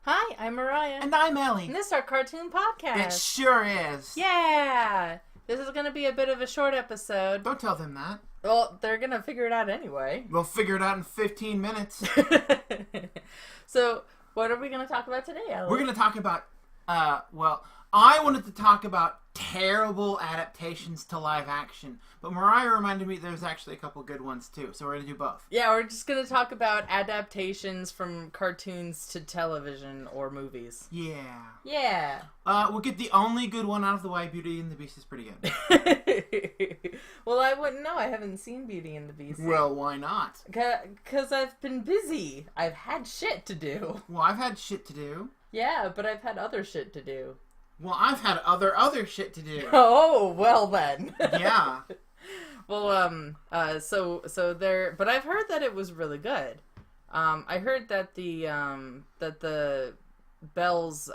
Hi, I'm Mariah. And I'm Ellie. And this is our cartoon podcast. It sure is. Yeah! This is going to be a bit of a short episode. Don't tell them that. Well, they're going to figure it out anyway. We'll figure it out in 15 minutes. So, what are we going to talk about today, Ellie? We're going to talk about, I wanted to talk about terrible adaptations to live action. But Mariah reminded me there's actually a couple good ones too. So we're going to do both. Yeah, we're just going to talk about adaptations from cartoons to television or movies. Yeah. Yeah. We'll get the only good one out of the way. Beauty and the Beast is pretty good. Well, I wouldn't know. I haven't seen Beauty and the Beast. Well, why not? Because I've been busy. I've had shit to do. Well, I've had shit to do. Yeah, but I've had other shit to do. Well, I've had other shit to do. Oh, well then. Yeah. Well, so there, but I've heard that it was really good. I heard that the Belle's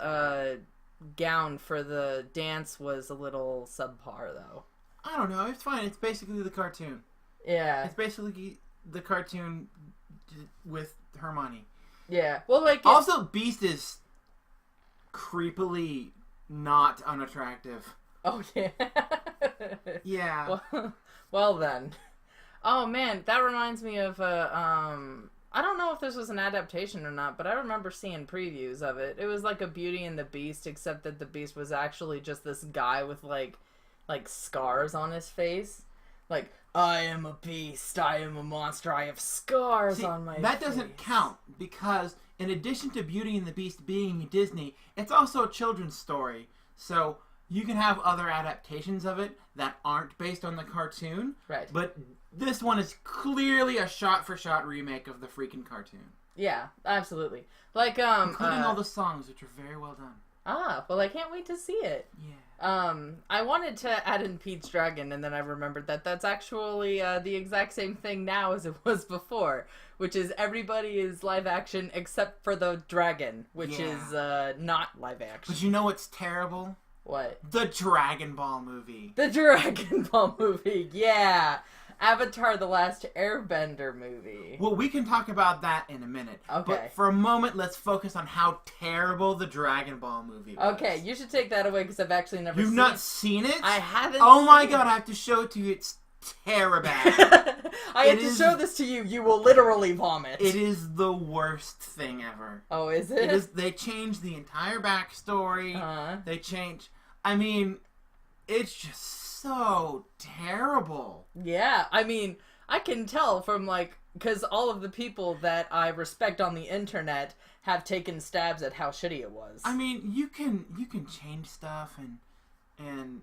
gown for the dance was a little subpar, though. I don't know. It's fine. It's basically the cartoon. Yeah. It's basically the cartoon with Hermione. Yeah. Well, like also, Beast is creepily not unattractive. Oh yeah. Yeah. Well then. Oh man, that reminds me of I don't know if this was an adaptation or not, but I remember seeing previews of it. It was like a Beauty and the Beast, except that the Beast was actually just this guy with like scars on his face. Like, I am a beast, I am a monster, I have scars on my face. That doesn't count, because in addition to Beauty and the Beast being Disney, it's also a children's story. So you can have other adaptations of it that aren't based on the cartoon. Right. But this one is clearly a shot-for-shot remake of the freaking cartoon. Yeah, absolutely. Like, including all the songs, which are very well done. Ah, well, I can't wait to see it. Yeah. I wanted to add in Pete's Dragon, and then I remembered that that's actually the exact same thing now as it was before, which is everybody is live action except for the dragon, which is not live action. But you know what's terrible? What? The Dragon Ball movie. The Dragon Ball movie, yeah. Avatar: The Last Airbender movie. Well, we can talk about that in a minute. Okay. But for a moment, let's focus on how terrible the Dragon Ball movie was. Okay, you should take that away because I've actually never seen it. You've not seen it? I haven't Oh my seen god, it. I have to show it to you. It's terrible. I have to show this to you. You will literally vomit. It is the worst thing ever. Oh, is it? It is. They changed the entire backstory. They changed... I mean, it's just so terrible. Yeah, I mean, I can tell from, like, because all of the people that I respect on the internet have taken stabs at how shitty it was. I mean, you can change stuff and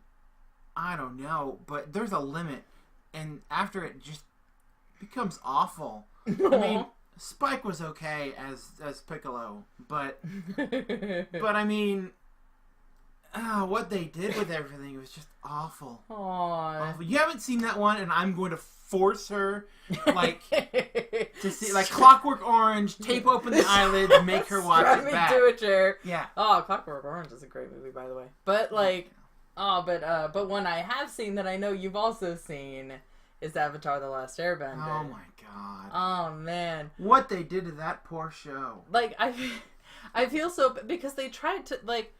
I don't know, but there's a limit, and after it just becomes awful. I mean, Spike was okay as Piccolo, but I mean, what they did with everything was just awful. Aww. Awful. You haven't seen that one, and I'm going to force her, like, to see, like, Clockwork Orange, tape open the eyelids, make her watch it back. To a chair. Yeah. Oh, Clockwork Orange is a great movie, by the way. But, like, but one I have seen that I know you've also seen is Avatar: The Last Airbender. Oh my god. Oh man. What they did to that poor show. Like, I feel so, because they tried to, like,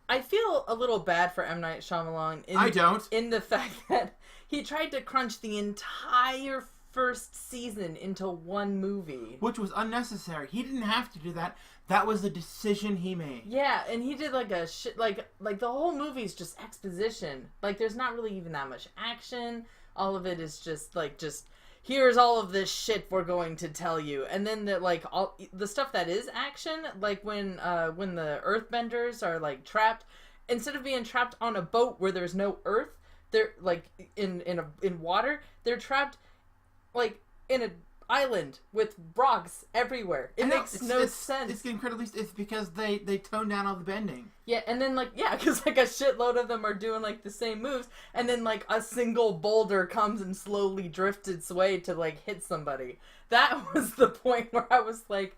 I feel a little bad for M. Night Shyamalan. I don't. In the fact that he tried to crunch the entire first season into one movie. Which was unnecessary. He didn't have to do that. That was a decision he made. Yeah, and he did like a shit, like the whole movie's just exposition. Like, there's not really even that much action. All of it is just here's all of this shit we're going to tell you. And then all the stuff that is action, like when the earthbenders are like trapped, instead of being trapped on a boat where there's no earth, they're like in water, they're trapped like in an island with rocks everywhere. It makes no sense. It's incredibly... It's because they tone down all the bending. Yeah, and then, like, yeah, because, like, a shitload of them are doing, like, the same moves, and then, like, a single boulder comes and slowly drifts its way to, like, hit somebody. That was the point where I was like,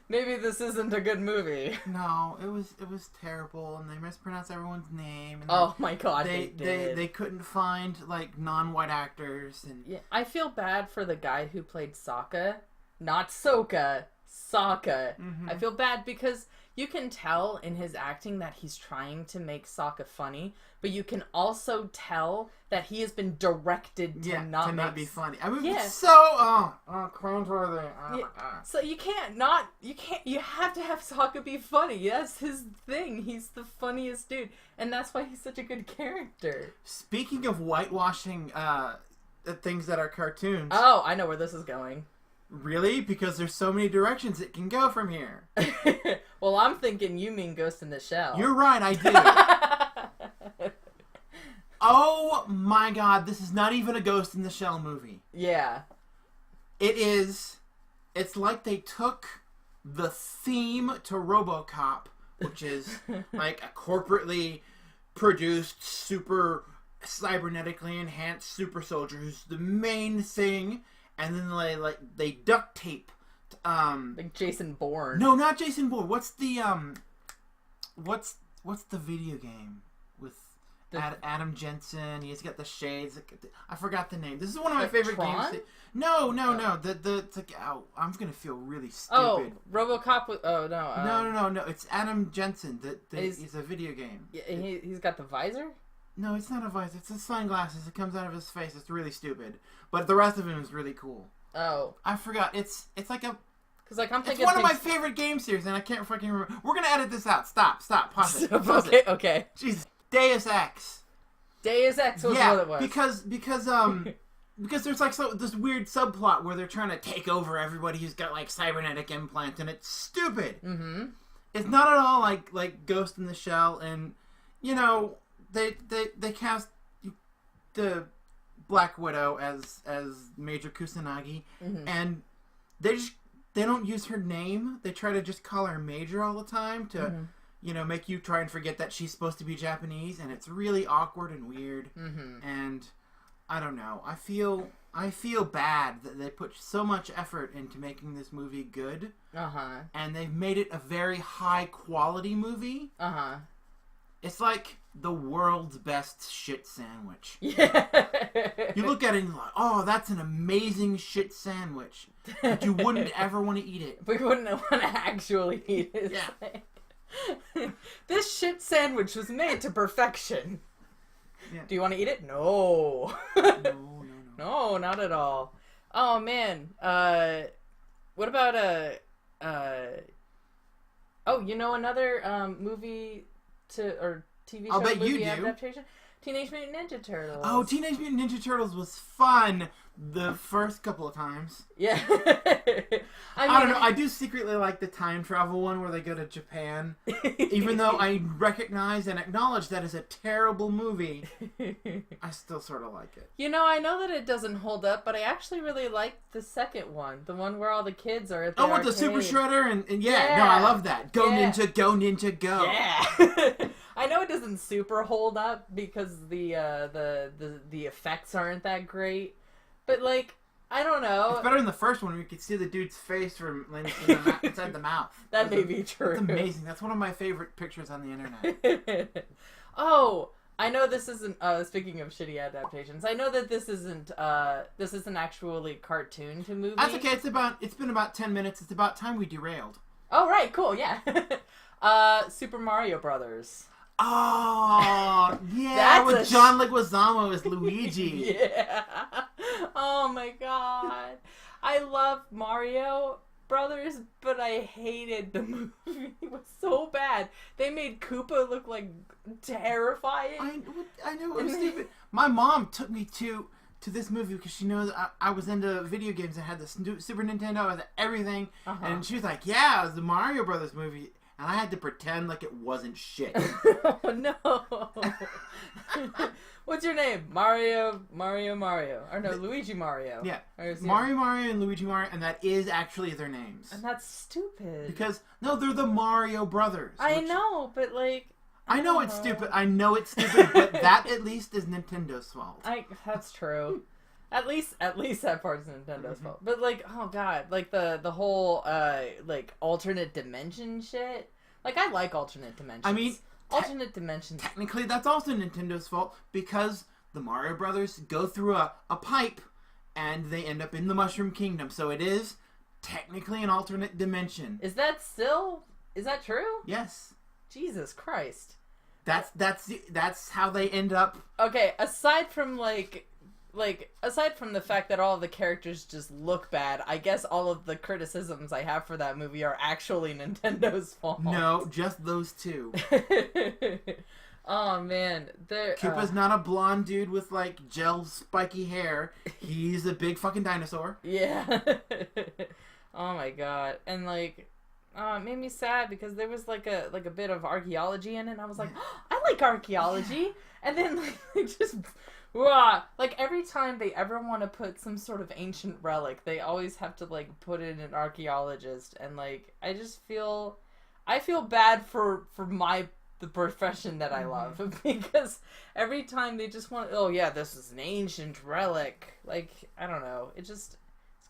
maybe this isn't a good movie. No, it was terrible, and they mispronounced everyone's name. And oh my god, they did. They couldn't find, like, non-white actors. And yeah, I feel bad for the guy who played Sokka, not Sokka, Sokka. I feel bad because you can tell in his acting that he's trying to make Sokka funny, but you can also tell that he has been directed to not be funny. I mean, Yeah. it's so cringeworthy. Oh my god. So you have to have Sokka be funny. That's his thing. He's the funniest dude, and that's why he's such a good character. Speaking of whitewashing things that are cartoons. Oh, I know where this is going. Really? Because there's so many directions it can go from here. Well, I'm thinking you mean Ghost in the Shell. You're right, I do. Oh my god, this is not even a Ghost in the Shell movie. Yeah. It is. It's like they took the theme to RoboCop, which is like a corporately produced, super cybernetically enhanced super soldier who's the main thing, and then they duct tape. Like Jason Bourne. No, not Jason Bourne. What's the what's the video game with Adam Jensen? He's got the shades. I forgot the name. This is one of my favorite Tron? games. No. It's like, I'm gonna feel really stupid. Oh, RoboCop. Oh no. No. It's Adam Jensen. He's a video game. Yeah, he's got the visor. No, it's not a visor. It's the sunglasses. It comes out of his face. It's really stupid. But the rest of him is really cool. Oh, I forgot. It's like a. Because I'm thinking it's one of my favorite game series, and I can't fucking remember. We're gonna edit this out. Stop. Pause it. Okay. Jeez. Deus Ex. Deus Ex was what it was. Because there's like this weird subplot where they're trying to take over everybody who's got like cybernetic implants, and it's stupid. Mm-hmm. It's not at all like Ghost in the Shell, and they cast the Black Widow as Major Kusanagi, and they don't use her name. They try to just call her Major all the time to make you try and forget that she's supposed to be Japanese, and it's really awkward and weird. And I don't know. I feel bad that they put so much effort into making this movie good. And they've made it a very high quality movie. It's like the world's best shit sandwich. Yeah. You look at it and you're like, oh, that's an amazing shit sandwich. But you wouldn't ever want to eat it. We wouldn't want to actually eat it. Yeah. This shit sandwich was made to perfection. Yeah. Do you want to eat it? No. No, not at all. Oh, man. What about another movie or TV show I'll bet movie you do. adaptation? Teenage Mutant Ninja Turtles. Oh, Teenage Mutant Ninja Turtles was fun the first couple of times. Yeah. I don't know. I do secretly like the time travel one where they go to Japan. Even though I recognize and acknowledge that is a terrible movie, I still sort of like it. I know that it doesn't hold up, but I actually really like the second one. The one where all the kids are at the arcade. With the Super Shredder and yeah. No, I love that. Go Ninja, go Ninja, go. Yeah. I know it doesn't super hold up because the effects aren't that great, but I don't know. It's better than the first one where you could see the dude's face from inside the mouth. That may be true. It's amazing. That's one of my favorite pictures on the internet. Oh, I know this isn't. Speaking of shitty adaptations, I know that this isn't actually cartoon to movie. That's okay. It's been about 10 minutes. It's about time we derailed. Oh right, cool, yeah. Super Mario Brothers. Oh, yeah, with John Leguizamo as Luigi. Yeah. Oh my god. I love Mario Brothers, but I hated the movie. It was so bad. They made Koopa look like terrifying. I know, it was stupid. My mom took me to this movie because she knows I was into video games. I had the Super Nintendo, I had everything. And she was like, yeah, it was the Mario Brothers movie. And I had to pretend like it wasn't shit. Oh, no. What's your name? Mario. Or no, Luigi Mario. Yeah. Mario and Luigi Mario, and that is actually their names. And that's stupid. Because, no, they're the Mario Brothers. I know, but I know it's stupid. I know it's stupid, but that at least is Nintendo's fault. That's true. At least that part's Nintendo's fault. But oh god, the whole alternate dimension shit. I like alternate dimensions. I mean, alternate dimensions. Technically, that's also Nintendo's fault because the Mario Brothers go through a pipe and they end up in the Mushroom Kingdom. So it is technically an alternate dimension. Is that true? Yes. Jesus Christ. That's how they end up. Okay, aside from aside from the fact that all of the characters just look bad, I guess all of the criticisms I have for that movie are actually Nintendo's fault. No, just those two. Oh man, Koopa's not a blonde dude with like gel spiky hair. He's a big fucking dinosaur. Yeah. Oh my god, and like, it made me sad because there was like a bit of archaeology in it. And I was like, oh, I like archaeology, and then like just. Like every time they ever want to put some sort of ancient relic, they always have to like put in an archaeologist, and like I feel bad for the profession that I love because every time they just want, oh yeah, this is an ancient relic. Like I don't know, it's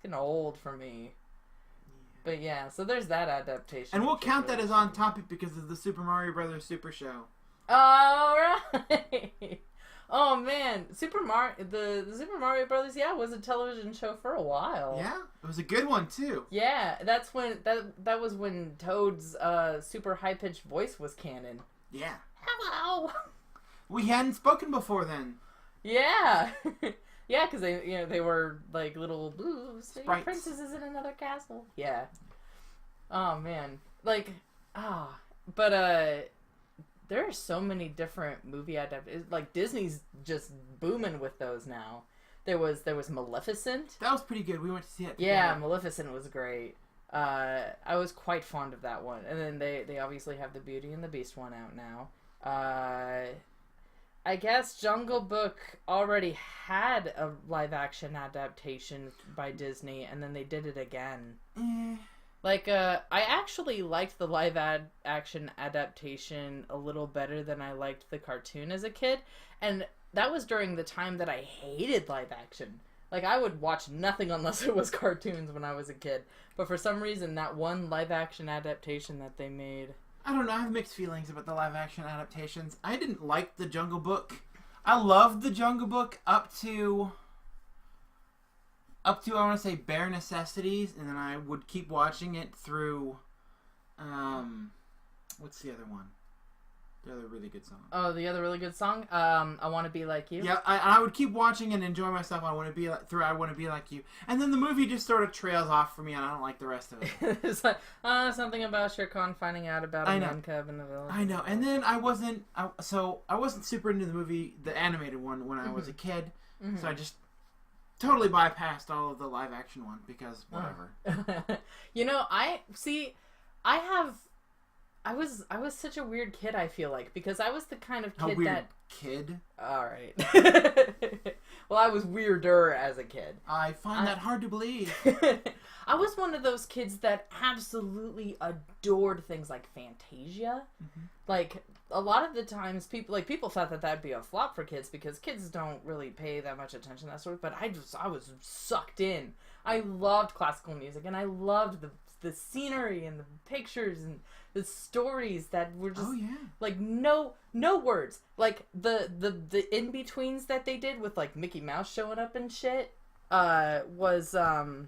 getting old for me. But yeah, so there's that adaptation, and we'll count that as on topic because of the Super Mario Brothers Super Show. All right. Oh man, the Super Mario Brothers, was a television show for a while. Yeah, it was a good one too. Yeah, that's when that was when Toad's super high pitched voice was canon. Yeah. Hello. We hadn't spoken before then. Yeah. Yeah, because they were like little blue sprites. Princesses in another castle. Yeah. Oh man, but there are so many different movie adaptations. Like Disney's just booming with those now. There was Maleficent. That was pretty good. We went to see it together. Yeah, Maleficent was great. I was quite fond of that one. And then they obviously have the Beauty and the Beast one out now. I guess Jungle Book already had a live action adaptation by Disney, and then they did it again. Like, I actually liked the live action adaptation a little better than I liked the cartoon as a kid. And that was during the time that I hated live action. Like, I would watch nothing unless it was cartoons when I was a kid. But for some reason, that one live action adaptation that they made... I don't know, I have mixed feelings about the live action adaptations. I didn't like the Jungle Book. I loved the Jungle Book up to I want to say Bare Necessities, and then I would keep watching it through what's the other one? The other really good song. Oh, the other really good song? I Want to Be Like You? Yeah, I would keep watching and enjoy myself. I Want to Be Like You. And then the movie just sort of trails off for me, and I don't like the rest of it. It's like, something about Shere Khan finding out about a man cub in the village. I know. And then I wasn't super into the animated one when I was a kid. Mm-hmm. So I just totally bypassed all of the live action one because whatever. I was such a weird kid, I feel like, because I was the kind of kid kid? Alright. Well, I was weirder as a kid. I find that hard to believe. I was one of those kids that absolutely adored things like Fantasia. Mm-hmm. Like, a lot of the times, people thought that that'd be a flop for kids because kids don't really pay that much attention to that sort of, but I was sucked in. I loved classical music, and I loved the scenery and the pictures and the stories that were just like no words. Like the in-betweens that they did with like Mickey Mouse showing up and shit was the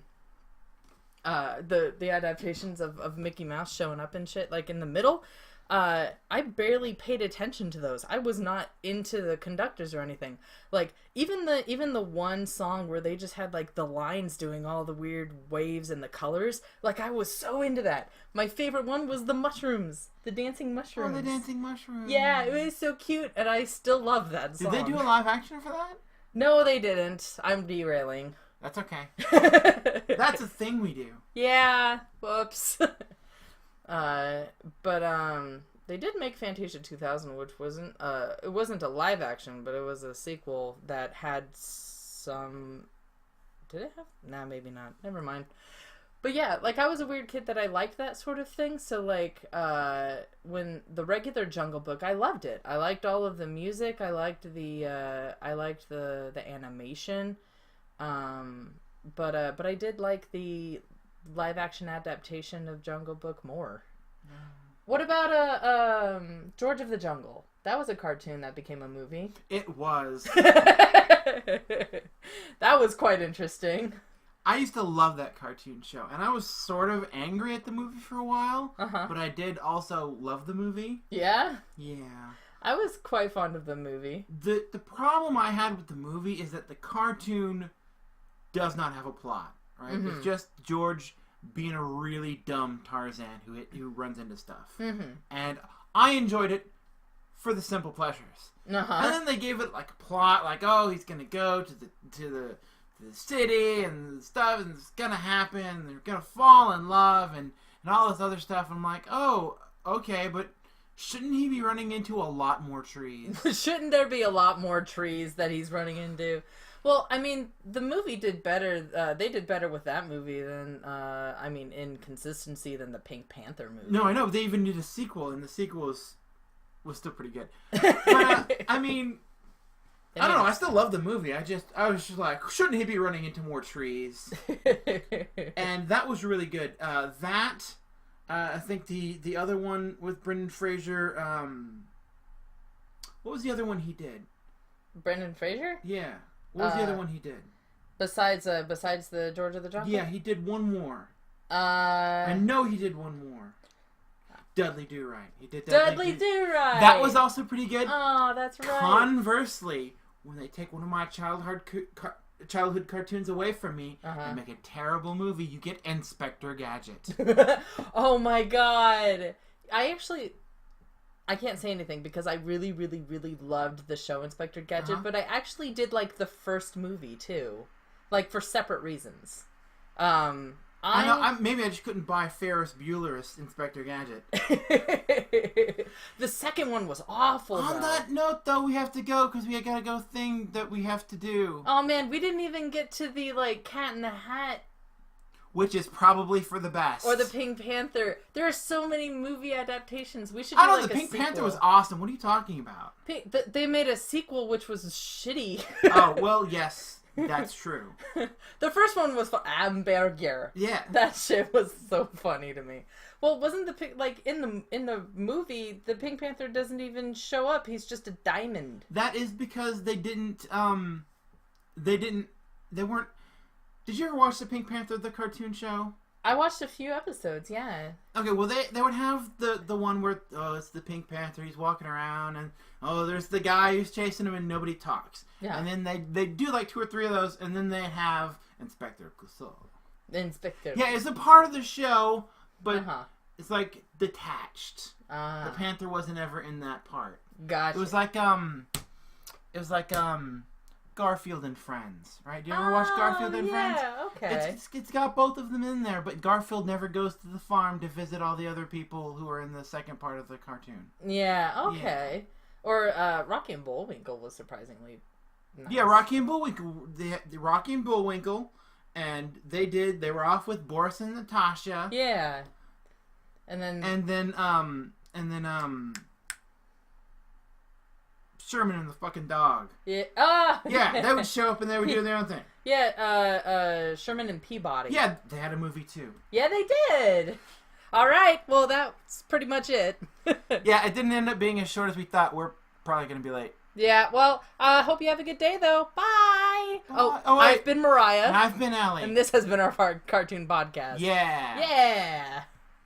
adaptations of Mickey Mouse showing up and shit like in the middle. I barely paid attention to those. I was not into the conductors or anything. Like even the one song where they just had like the lines doing all the weird waves and the colors. Like I was so into that. My favorite one was the mushrooms, the dancing mushrooms. Oh, the dancing mushrooms. Yeah, it was so cute, and I still love that song. Did they do a live action for that? No, they didn't. I'm derailing. That's okay. That's a thing we do. Yeah. Whoops. They did make Fantasia 2000, which wasn't it wasn't a live action, but it was a sequel that had some. Did it have? Nah, maybe not. Never mind. But yeah, like I was a weird kid that I liked that sort of thing. So like, when the regular Jungle Book, I loved it. I liked all of the music. I liked the animation. But I did like the live action adaptation of Jungle Book more. What about George of the Jungle? That was a cartoon that became a movie. It was. That was quite interesting. I used to love that cartoon show, and I was sort of angry at the movie for a while, but I did also love the movie. Yeah? Yeah. I was quite fond of the movie. The problem I had with the movie is that the cartoon does not have a plot, right? Mm-hmm. It's just George being a really dumb Tarzan who runs into stuff. Mm-hmm. And I enjoyed it for the simple pleasures. And then they gave it like a plot, like, oh, he's gonna go to the city and stuff, and it's gonna happen, and they're gonna fall in love, and all this other stuff. I'm like, oh, okay, but shouldn't he be running into a lot more trees? Shouldn't there be a lot more trees that he's running into? Well, I mean, the movie did better. They did better with that movie than, in consistency than the Pink Panther movie. No, I know. They even did a sequel, and the sequel was still pretty good. But, I mean, I don't know. I still love the movie. I was just like, shouldn't he be running into more trees? And that was really good. I think the other one with Brendan Fraser, what was the other one he did? Brendan Fraser? Yeah. What was the other one he did? Besides the George of the Jungle? Yeah, he did one more. I know he did one more. Dudley Do-Right. He did Dudley Do-Right. That was also pretty good. Oh, that's right. Conversely, when they take one of my childhood cartoons away from me and make a terrible movie, you get Inspector Gadget. Oh my god. I can't say anything because I really, really, really loved the show Inspector Gadget, but I actually did like the first movie too. Like for separate reasons. I know, maybe I just couldn't buy Ferris Bueller's Inspector Gadget. The second one was awful. On that note, though, we have to go because we gotta go thing that we have to do. Oh man, we didn't even get to the Cat in the Hat, which is probably for the best. Or the Pink Panther. There are so many movie adaptations. We should. Do the Pink Panther was awesome. What are you talking about? They made a sequel which was shitty. Oh well, yes. That's true. The first one was for Hamburger. Yeah, that shit was so funny to me. Well, wasn't in the movie the Pink Panther doesn't even show up? He's just a diamond. That is because they weren't. Did you ever watch the Pink Panther the cartoon show? I watched a few episodes. Yeah. Okay, well they would have the one where it's the Pink Panther, he's walking around, and there's the guy who's chasing him and nobody talks. Yeah. And then they do like 2 or 3 of those, and then they have Inspector Clouseau. Inspector. Yeah, it's a part of the show, but it's like detached. The Panther wasn't ever in that part. Gotcha. It was like Garfield and Friends, right? Do you ever watch Garfield and Friends? Yeah, okay. It's got both of them in there, but Garfield never goes to the farm to visit all the other people who are in the second part of the cartoon. Yeah, okay. Yeah. Or Rocky and Bullwinkle was surprisingly nice. Yeah, Rocky and Bullwinkle. The Rocky and Bullwinkle, and they were off with Boris and Natasha. Yeah. And then Sherman and the fucking dog. Yeah. Yeah, they would show up and they would do their own thing. Yeah, Sherman and Peabody. Yeah, they had a movie too. Yeah, they did. All right. Well, that's pretty much it. Yeah, it didn't end up being as short as we thought. We're probably going to be late. Yeah, well, hope you have a good day, though. Bye. I've been Mariah. And I've been Allie. And this has been our cartoon podcast. Yeah. Yeah.